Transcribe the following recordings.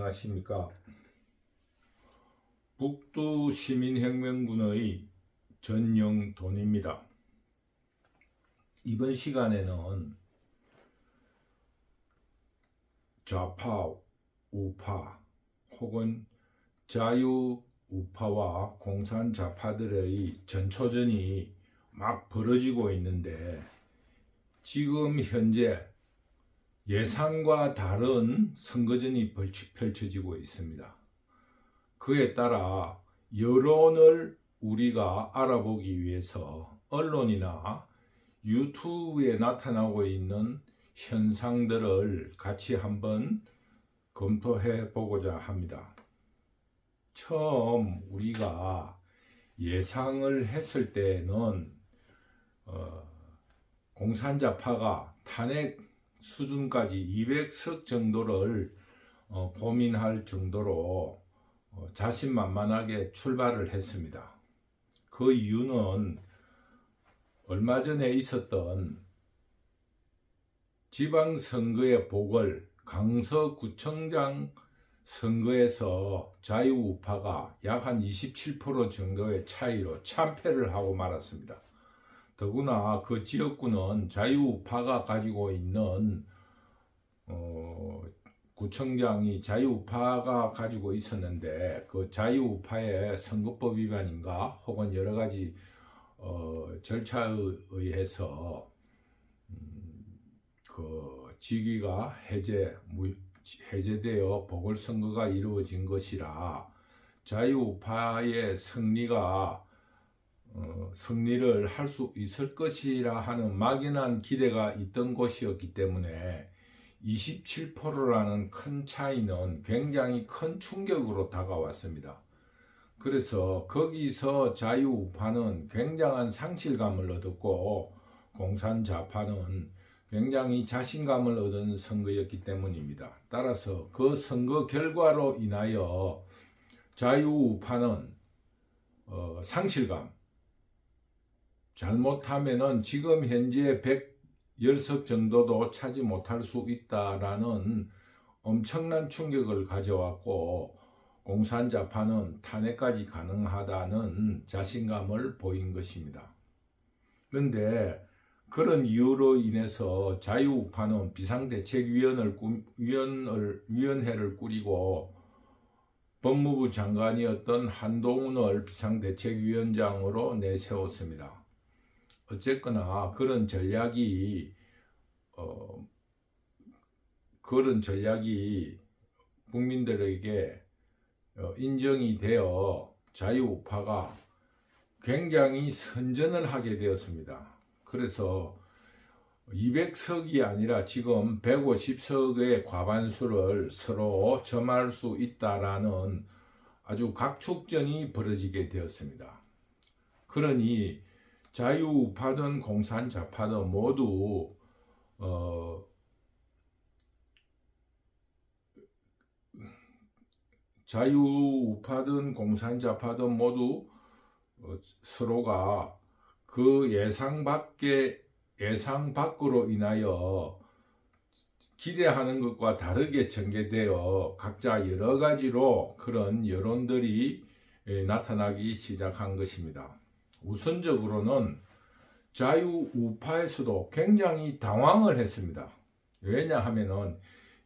안녕하십니까. 북두 시민혁명군의 전영돈입니다. 이번 시간에는 좌파, 우파 혹은 자유우파와 공산좌파들의 전초전이 막 벌어지고 있는데, 지금 현재 예상과 다른 선거전이 펼쳐지고 있습니다. 그에 따라 여론을 우리가 알아보기 위해서 언론이나 유튜브에 나타나고 있는 현상들을 같이 한번 검토해 보고자 합니다. 처음 우리가 예상을 했을 때는 공산좌파가 탄핵 수준까지 200석 정도를 고민할 정도로 자신만만하게 출발을 했습니다. 그 이유는 얼마 전에 있었던 지방선거의 보궐 강서구청장 선거에서 자유우파가 약 한 27% 정도의 차이로 참패를 하고 말았습니다. 더구나 그 지역구는 자유우파가 가지고 있는 구청장이 자유우파가 가지고 있었는데, 그 자유우파의 선거법 위반인가 혹은 여러 가지 절차에 의해서 그 직위가 해제되어 보궐선거가 이루어진 것이라 자유우파의 승리를 할 수 있을 것이라 하는 막연한 기대가 있던 곳이었기 때문에 27%라는 큰 차이는 굉장히 큰 충격으로 다가왔습니다. 그래서 거기서 자유우파는 굉장한 상실감을 얻었고, 공산좌파는 굉장히 자신감을 얻은 선거였기 때문입니다. 따라서 그 선거 결과로 인하여 자유우파는 상실감, 잘못하면은 지금 현재 110석 정도도 차지 못할 수 있다라는 엄청난 충격을 가져왔고, 공산좌파는 탄핵까지 가능하다는 자신감을 보인 것입니다. 그런데 그런 이유로 인해서 자유우파는 비상대책위원회를 꾸리고 법무부 장관이었던 한동훈을 비상대책위원장으로 내세웠습니다. 어쨌거나 그런 전략이 국민들에게 인정이 되어 자유우파가 굉장히 선전을 하게 되었습니다. 그래서 200석이 아니라 지금 150석의 과반수를 서로 점할 수 있다라는 아주 각축전이 벌어지게 되었습니다. 그러니 자유우파든 공산좌파든 모두 서로가 그 예상 밖으로 인하여 기대하는 것과 다르게 전개되어 각자 여러 가지로 그런 여론들이 나타나기 시작한 것입니다. 우선적으로는 자유우파에서도 굉장히 당황을 했습니다. 왜냐하면은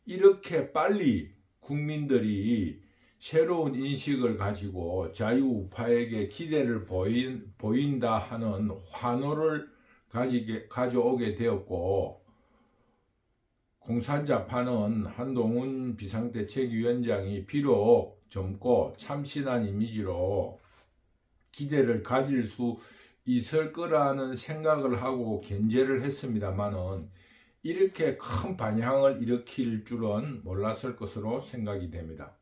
이렇게 빨리 국민들이 새로운 인식을 가지고 자유우파에게 기대를 보인다 하는 환호를 가져오게 되었고, 공산좌파는 한동훈 비상대책위원장이 비록 젊고 참신한 이미지로 기대를 가질 수 있을 거라는 생각을 하고 견제를 했습니다만은 이렇게 큰 반향을 일으킬 줄은 몰랐을 것으로 생각이 됩니다.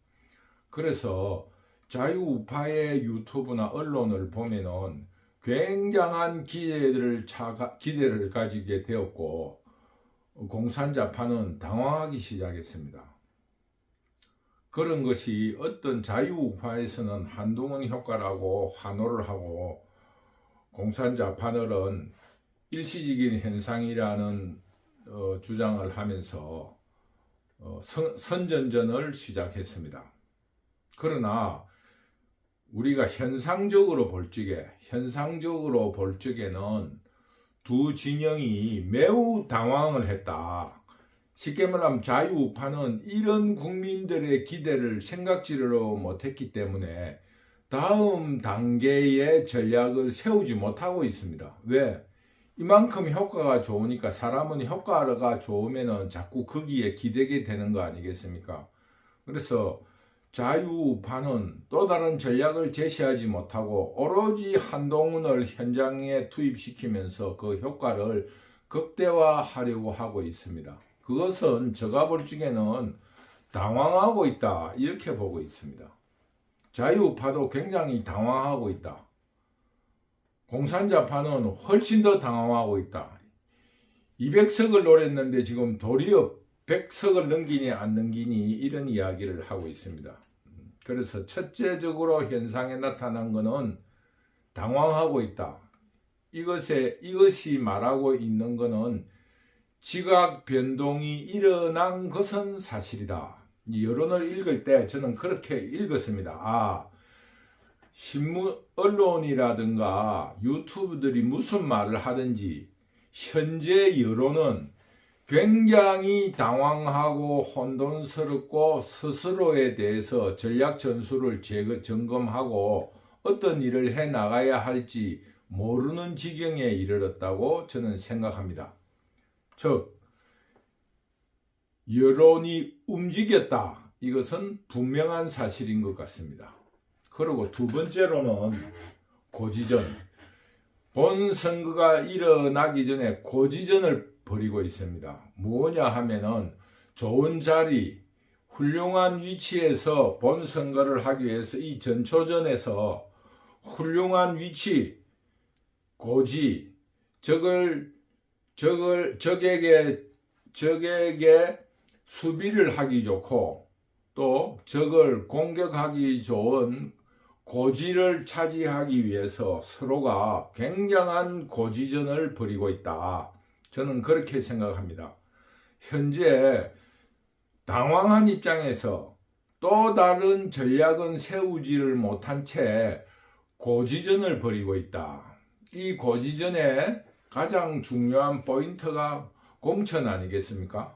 그래서 자유우파의 유튜브나 언론을 보면은 굉장한 기대를 가지게 되었고, 공산좌파는 당황하기 시작했습니다. 그런 것이 어떤 자유우파에서는 한동훈 효과라고 환호를 하고, 공산좌파들은 일시적인 현상이라는 주장을 하면서 선전전을 시작했습니다. 그러나 우리가 현상적으로 볼 적에는 두 진영이 매우 당황을 했다. 쉽게 말하면 자유우파는 이런 국민들의 기대를 생각지를 못했기 때문에 다음 단계의 전략을 세우지 못하고 있습니다. 왜? 이만큼 효과가 좋으니까 사람은 효과가 좋으면 자꾸 거기에 기대게 되는 거 아니겠습니까? 그래서 자유우파는 또 다른 전략을 제시하지 못하고 오로지 한동훈을 현장에 투입시키면서 그 효과를 극대화하려고 하고 있습니다. 그것은 제가 볼 적에는 당황하고 있다, 이렇게 보고 있습니다. 자유우파도 굉장히 당황하고 있다. 공산자파는 훨씬 더 당황하고 있다. 200석을 노렸는데 지금 도리어 100석을 넘기니 안 넘기니 이런 이야기를 하고 있습니다. 그래서 첫째적으로 현상에 나타난 것은 당황하고 있다. 이것이 말하고 있는 것은 지각 변동이 일어난 것은 사실이다. 이 여론을 읽을 때 저는 그렇게 읽었습니다. 신문, 언론이라든가 유튜브들이 무슨 말을 하든지 현재 여론은 굉장히 당황하고 혼돈스럽고 스스로에 대해서 전략 전술을 점검하고 어떤 일을 해 나가야 할지 모르는 지경에 이르렀다고 저는 생각합니다. 즉, 여론이 움직였다. 이것은 분명한 사실인 것 같습니다. 그리고 두 번째로는 고지전. 본선거가 일어나기 전에 고지전을 벌이고 있습니다. 뭐냐 하면은 좋은 자리, 훌륭한 위치에서 본선거를 하기 위해서 이 전초전에서 훌륭한 위치, 고지, 적에게 수비를 하기 좋고 또 적을 공격하기 좋은 고지를 차지하기 위해서 서로가 굉장한 고지전을 벌이고 있다. 저는 그렇게 생각합니다. 현재 당황한 입장에서 또 다른 전략은 세우지를 못한 채 고지전을 벌이고 있다. 이 고지전의 가장 중요한 포인트가 공천 아니겠습니까?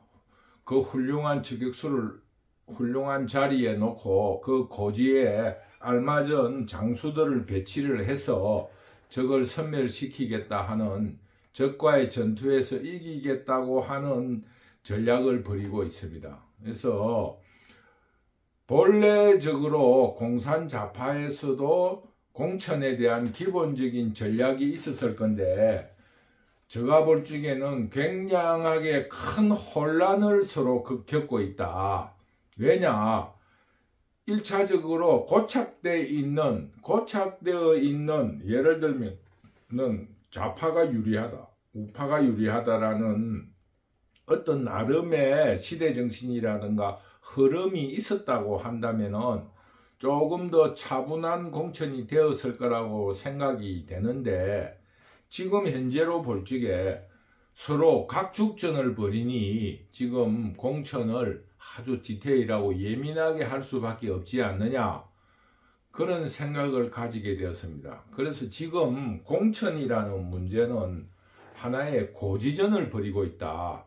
그 훌륭한 저격수를 훌륭한 자리에 놓고 그 고지에 알맞은 장수들을 배치를 해서 적을 섬멸시키겠다 하는, 적과의 전투에서 이기겠다고 하는 전략을 벌이고 있습니다. 그래서 본래적으로 공산자파에서도 공천에 대한 기본적인 전략이 있었을 건데 제가 볼 적에는 굉장하게 큰 혼란을 서로 겪고 있다. 왜냐? 1차적으로 고착되어 있는 예를 들면 좌파가 유리하다, 우파가 유리하다라는 어떤 나름의 시대정신이라든가 흐름이 있었다고 한다면은 조금 더 차분한 공천이 되었을 거라고 생각이 되는데 지금 현재로 볼 적에 서로 각축전을 벌이니 지금 공천을 아주 디테일하고 예민하게 할 수밖에 없지 않느냐, 그런 생각을 가지게 되었습니다. 그래서 지금 공천이라는 문제는 하나의 고지전을 벌이고 있다.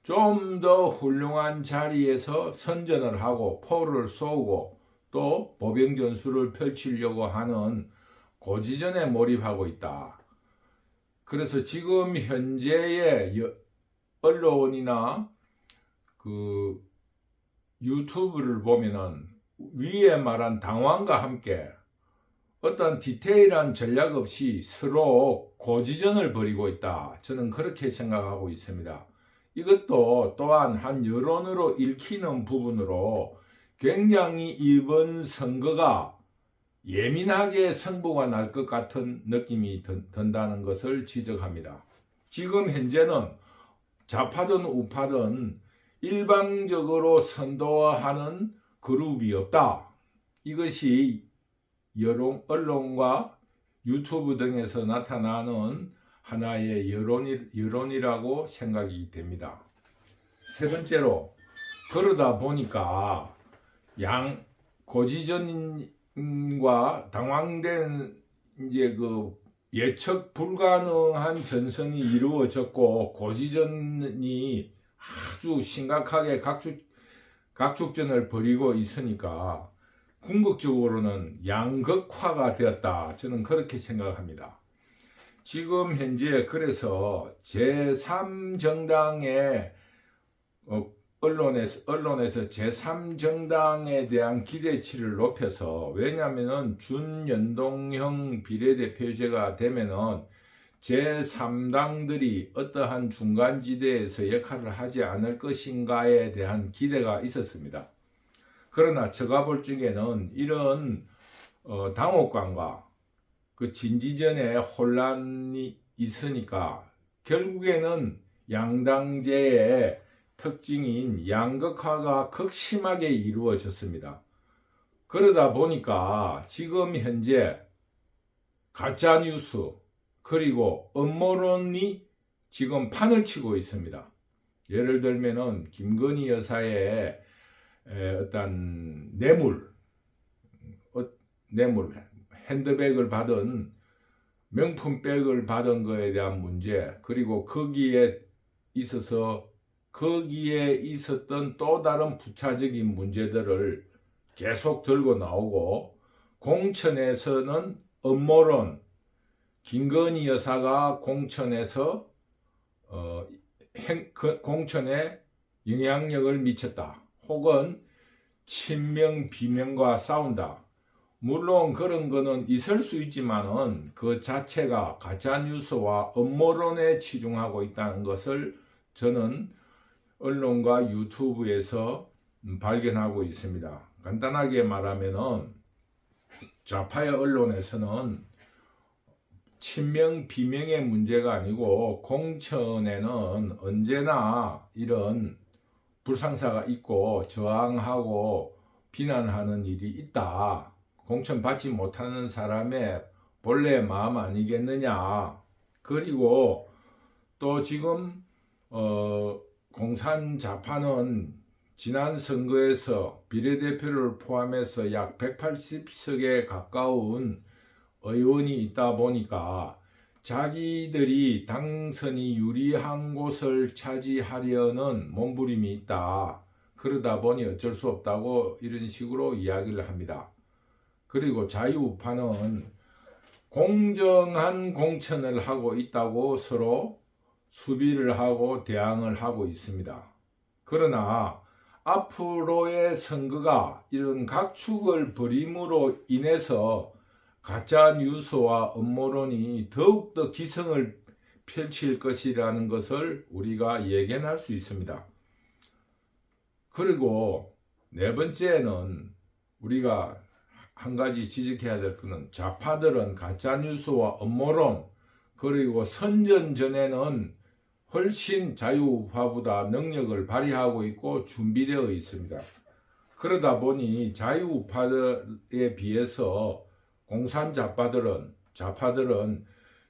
좀 더 훌륭한 자리에서 선전을 하고 포를 쏘고 또 보병전술을 펼치려고 하는 고지전에 몰입하고 있다. 그래서 지금 현재의 언론이나 그 유튜브를 보면은 위에 말한 당황과 함께 어떤 디테일한 전략 없이 서로 고지전을 벌이고 있다. 저는 그렇게 생각하고 있습니다. 이것도 또한 한 여론으로 읽히는 부분으로 굉장히 이번 선거가 예민하게 승부가 날 것 같은 느낌이 든다는 것을 지적합니다. 지금 현재는 좌파든 우파든 일방적으로 선도하는 그룹이 없다. 이것이 언론과 유튜브 등에서 나타나는 하나의 여론이라고 생각이 됩니다. 세 번째로 그러다 보니까 고지전과 당황된 이제 그 예측 불가능한 전선이 이루어졌고, 고지전이 아주 심각하게 각축전을 벌이고 있으니까 궁극적으로는 양극화가 되었다. 저는 그렇게 생각합니다. 지금 현재 그래서 제3정당의 언론에서 제3정당에 대한 기대치를 높여서, 왜냐하면 준연동형 비례대표제가 되면은 제3당들이 어떠한 중간지대에서 역할을 하지 않을 것인가에 대한 기대가 있었습니다. 그러나 제가 볼 적에는 이런 당혹감과 그 진지전에 혼란이 있으니까 결국에는 양당제의 특징인 양극화가 극심하게 이루어졌습니다. 그러다 보니까 지금 현재 가짜뉴스 그리고 음모론이 지금 판을 치고 있습니다. 예를 들면은 김건희 여사의 어떤 뇌물, 핸드백을 받은, 명품백을 받은 거에 대한 문제, 그리고 거기에 있었던 또 다른 부차적인 문제들을 계속 들고 나오고, 공천에서는 음모론, 김건희 여사가 공천에서 공천에 영향력을 미쳤다, 혹은 친명 비명과 싸운다. 물론 그런 거는 있을 수 있지만은 그 자체가 가짜뉴스와 음모론에 치중하고 있다는 것을 저는 언론과 유튜브에서 발견하고 있습니다. 간단하게 말하면은 좌파의 언론에서는 친명 비명의 문제가 아니고, 공천에는 언제나 이런 불상사가 있고 저항하고 비난하는 일이 있다, 공천 받지 못하는 사람의 본래 마음 아니겠느냐. 그리고 또 지금 공산 좌파는 지난 선거에서 비례대표를 포함해서 약 180석에 가까운 의원이 있다 보니까 자기들이 당선이 유리한 곳을 차지하려는 몸부림이 있다. 그러다 보니 어쩔 수 없다고 이런 식으로 이야기를 합니다. 그리고 자유우파는 공정한 공천을 하고 있다고 서로 수비를 하고 대항을 하고 있습니다. 그러나 앞으로의 선거가 이런 각축을 벌임으로 인해서 가짜 뉴스와 음모론이 더욱더 기승을 펼칠 것이라는 것을 우리가 예견할 수 있습니다. 그리고 네 번째는 우리가 한 가지 지적해야 될 것은, 좌파들은 가짜뉴스와 음모론, 그리고 선전 전에는 훨씬 자유우파보다 능력을 발휘하고 있고 준비되어 있습니다. 그러다 보니 자유우파에 비해서 공산 좌파들은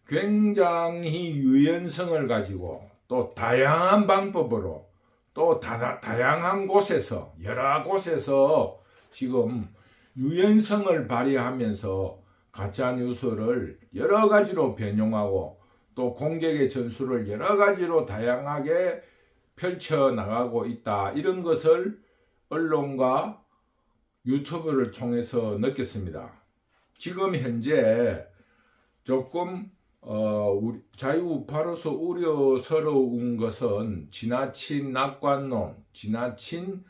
굉장히 유연성을 가지고, 또 다양한 방법으로, 또 다양한 곳에서, 여러 곳에서 지금 유연성을 발휘하면서 가짜뉴스를 여러 가지로 변용하고, 또 공격의 전술을 여러 가지로 다양하게 펼쳐나가고 있다. 이런 것을 언론과 유튜브를 통해서 느꼈습니다. 지금 현재 조금 우리 자유우파로서 우려스러운 것은 지나친 낙관론, 지나친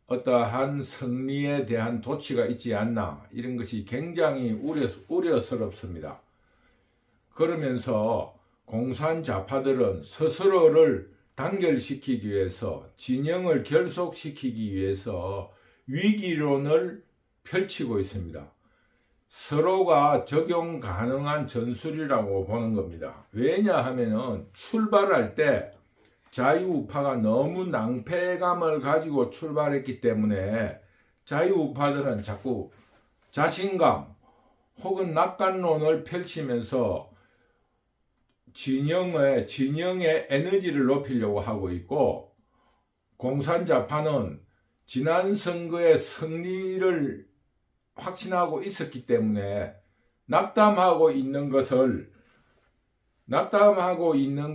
어떠한 승리에 대한 도취가 있지 않나, 이런 것이 굉장히 우려스럽습니다. 그러면서 공산 좌파들은 스스로를 단결시키기 위해서, 진영을 결속시키기 위해서 위기론을 펼치고 있습니다. 서로가 적용 가능한 전술이라고 보는 겁니다. 왜냐하면 출발할 때 자유우파가 너무 낭패감을 가지고 출발했기 때문에 자유우파들은 자꾸 자신감 혹은 낙관론을 펼치면서 진영의 에너지를 높이려고 하고 있고, 공산 좌파는 지난 선거의 승리를 확신하고 있었기 때문에 낙담하고 있는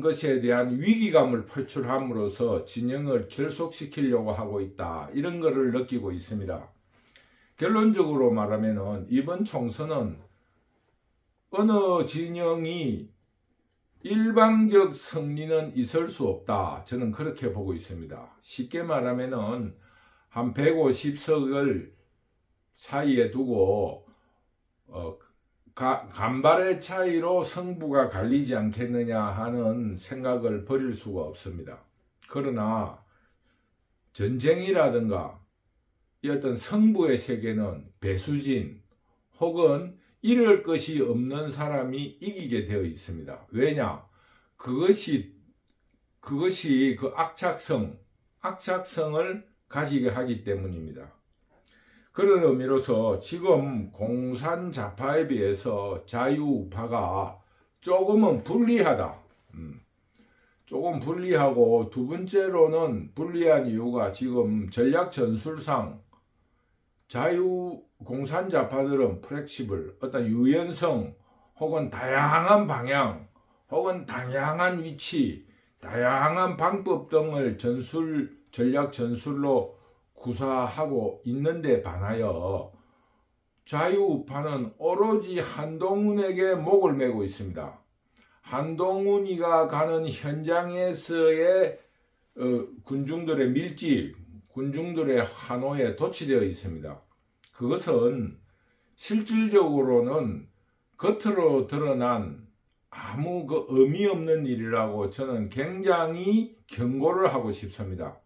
것에 대한 위기감을 표출함으로써 진영을 결속시키려고 하고 있다. 이런 것을 느끼고 있습니다. 결론적으로 말하면 이번 총선은 어느 진영이 일방적 승리는 있을 수 없다. 저는 그렇게 보고 있습니다. 쉽게 말하면 한 150석을 사이에 두고 간발의 차이로 승부가 갈리지 않겠느냐 하는 생각을 버릴 수가 없습니다. 그러나 전쟁이라든가 이 어떤 승부의 세계는 배수진 혹은 이럴 것이 없는 사람이 이기게 되어 있습니다. 왜냐? 그것이 그 악착성을 가지게 하기 때문입니다. 그런 의미로서 지금 공산 좌파에 비해서 자유우파가 조금은 불리하다. 조금 불리하고, 두 번째로는 불리한 이유가 지금 전략 전술상 공산 좌파들은 플렉시블, 어떤 유연성 혹은 다양한 방향 혹은 다양한 위치, 다양한 방법 등을 전략 전술로 구사하고 있는데 반하여 자유우파는 오로지 한동훈에게 목을 메고 있습니다. 한동훈이가 가는 현장에서의 군중들의 밀집, 군중들의 환호에 도취되어 있습니다. 그것은 실질적으로는 겉으로 드러난 아무 의미 없는 일이라고 저는 굉장히 경고를 하고 싶습니다.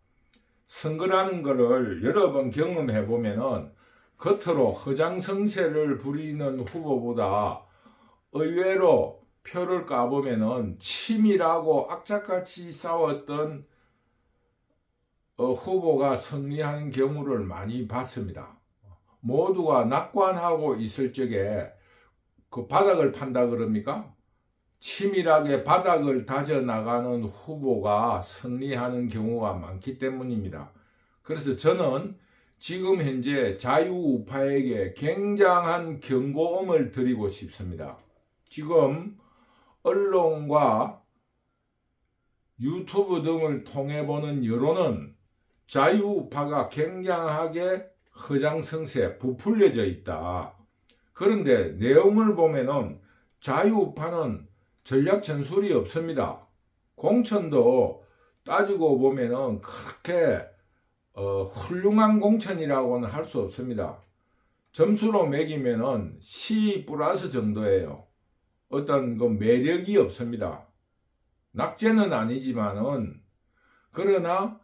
선거라는 것을 여러 번 경험해 보면은 겉으로 허장성세를 부리는 후보보다 의외로 표를 까보면은 치밀하고 악착같이 싸웠던 후보가 승리하는 경우를 많이 봤습니다. 모두가 낙관하고 있을 적에 그 바닥을 판다 그럽니까? 치밀하게 바닥을 다져나가는 후보가 승리하는 경우가 많기 때문입니다. 그래서 저는 지금 현재 자유우파에게 굉장한 경고음을 드리고 싶습니다. 지금 언론과 유튜브 등을 통해 보는 여론은 자유우파가 굉장하게 허장성세, 부풀려져 있다. 그런데 내용을 보면은 자유우파는 전략 전술이 없습니다. 공천도 따지고 보면은 그렇게 훌륭한 공천이라고는 할 수 없습니다. 점수로 매기면은 C 플러스 정도예요. 어떤 그 매력이 없습니다. 낙제는 아니지만은, 그러나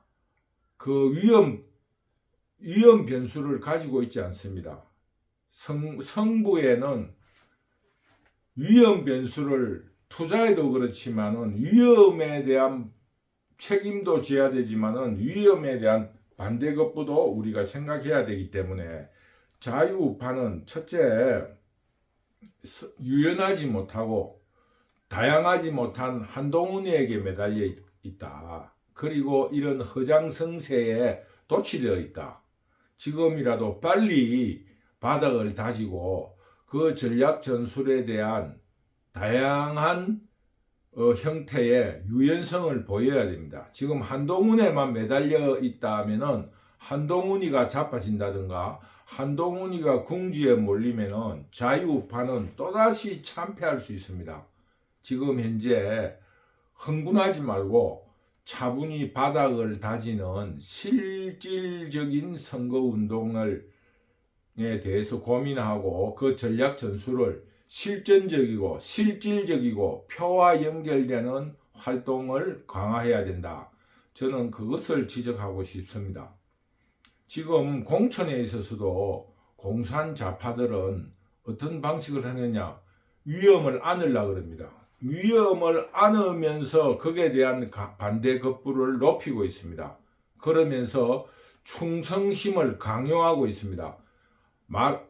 그 위험 변수를 가지고 있지 않습니다. 성부에는 위험 변수를 투자에도 그렇지만은 위험에 대한 책임도 져야 되지만은 위험에 대한 반대급부도 우리가 생각해야 되기 때문에 자유우파는 첫째, 유연하지 못하고 다양하지 못한 한동훈에게 매달려 있다. 그리고 이런 허장성세에 도취되어 있다. 지금이라도 빨리 바닥을 다지고 그 전략 전술에 대한 다양한 형태의 유연성을 보여야 됩니다. 지금 한동훈에만 매달려 있다면은 한동훈이가 자빠진다든가 한동훈이가 궁지에 몰리면은 자유우파는 또다시 참패할 수 있습니다. 지금 현재 흥분하지 말고 차분히 바닥을 다지는 실질적인 선거운동에 대해서 고민하고 그 전략 전술을 실전적이고 실질적이고 표와 연결되는 활동을 강화해야 된다. 저는 그것을 지적하고 싶습니다. 지금 공천에 있어서도 공산 좌파들은 어떤 방식을 하느냐, 위험을 안으려고 합니다. 위험을 안으면서 거기에 대한 반대급부를 높이고 있습니다. 그러면서 충성심을 강요하고 있습니다.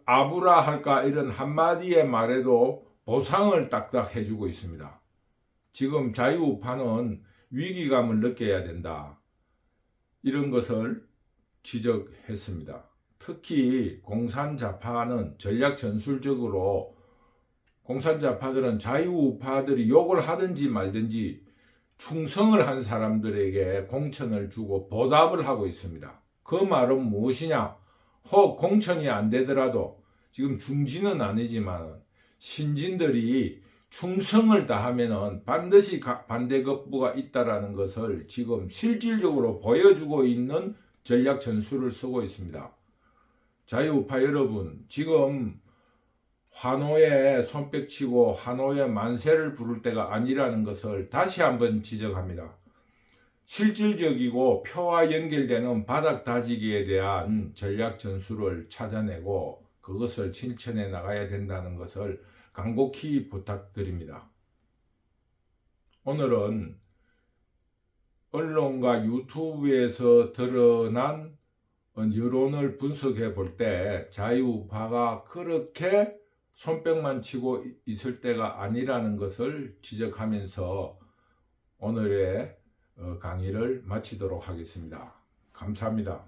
아부라 할까 이런 한마디의 말에도 보상을 딱딱 해주고 있습니다. 지금 자유우파는 위기감을 느껴야 된다. 이런 것을 지적했습니다. 특히 공산좌파는 전략 전술적으로 공산좌파들은 자유우파들이 욕을 하든지 말든지 충성을 한 사람들에게 공천을 주고 보답을 하고 있습니다. 그 말은 무엇이냐? 혹 공천이 안 되더라도 지금 중진은 아니지만 신진들이 충성을 다하면은 반드시 반대급부가 있다라는 것을 지금 실질적으로 보여주고 있는 전략 전술을 쓰고 있습니다. 자유우파 여러분, 지금 환호에 손뼉치고 환호에 만세를 부를 때가 아니라는 것을 다시 한번 지적합니다. 실질적이고 표와 연결되는 바닥 다지기에 대한 전략 전술을 찾아내고 그것을 실천해 나가야 된다는 것을 간곡히 부탁드립니다. 오늘은 언론과 유튜브에서 드러난 여론을 분석해 볼 때 자유우파가 그렇게 손뼉만 치고 있을 때가 아니라는 것을 지적하면서 오늘의 강의를 마치도록 하겠습니다. 감사합니다.